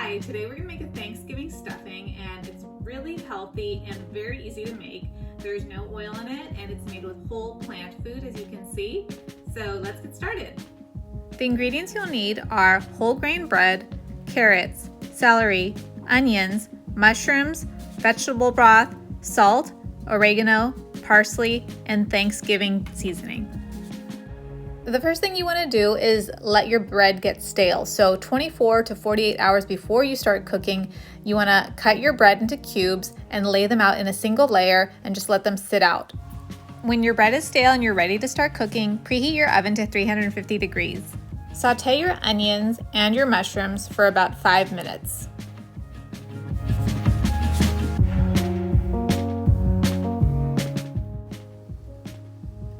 Hi, today we're going to make a Thanksgiving stuffing, and it's really healthy and very easy to make. There's no oil in it and it's made with whole plant food, as you can see. So let's get started. The ingredients you'll need are whole grain bread, carrots, celery, onions, mushrooms, vegetable broth, salt, oregano, parsley, and Thanksgiving seasoning. The first thing you want to do is let your bread get stale. So 24 to 48 hours before you start cooking, you want to cut your bread into cubes and lay them out in a single layer and just let them sit out. When your bread is stale and you're ready to start cooking, preheat your oven to 350 degrees. Saute your onions and your mushrooms for about 5 minutes.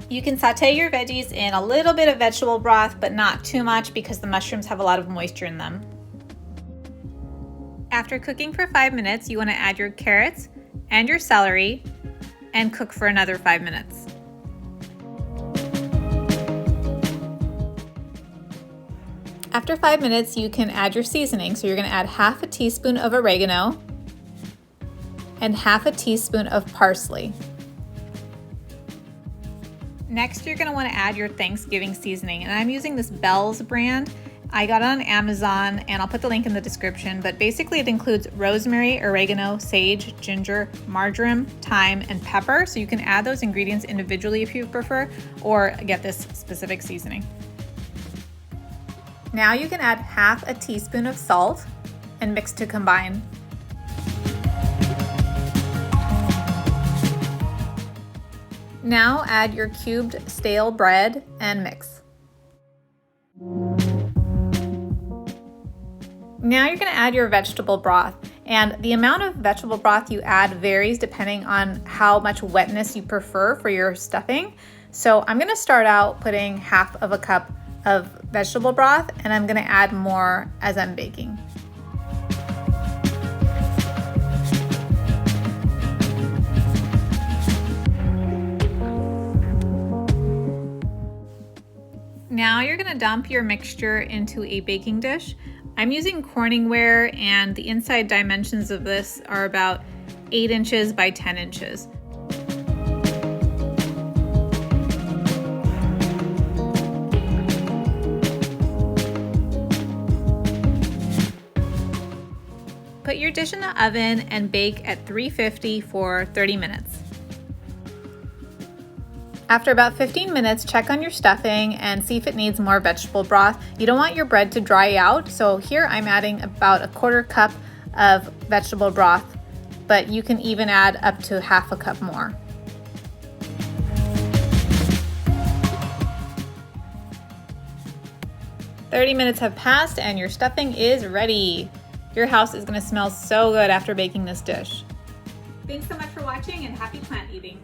You can saute your veggies in a little bit of vegetable broth, but not too much because the mushrooms have a lot of moisture in them. After cooking for 5 minutes, you want to add your carrots and your celery and cook for another 5 minutes. After 5 minutes, you can add your seasoning. So you're going to add half a teaspoon of oregano and half a teaspoon of parsley. Next, you're going to want to add your Thanksgiving seasoning, and I'm using this Bell's brand. I got it on Amazon, and I'll put the link in the description, but basically it includes rosemary, oregano, sage, ginger, marjoram, thyme, and pepper, so you can add those ingredients individually if you prefer, or get this specific seasoning. Now you can add half a teaspoon of salt and mix to combine. Now add your cubed stale bread and mix. Now you're going to add your vegetable broth, and the amount of vegetable broth you add varies depending on how much wetness you prefer for your stuffing. So I'm going to start out putting half of a cup of vegetable broth, and I'm going to add more as I'm baking. Now you're going to dump your mixture into a baking dish. I'm using Corningware, and the inside dimensions of this are about 8 inches by 10 inches. Put your dish in the oven and bake at 350 for 30 minutes. After about 15 minutes, check on your stuffing and see if it needs more vegetable broth. You don't want your bread to dry out, so here I'm adding about a 1/4 cup of vegetable broth, but you can even add up to half a cup more. "30 minutes have passed and your stuffing is ready. Your house is going to smell so good after baking this dish. Thanks so much for watching, and happy plant eating.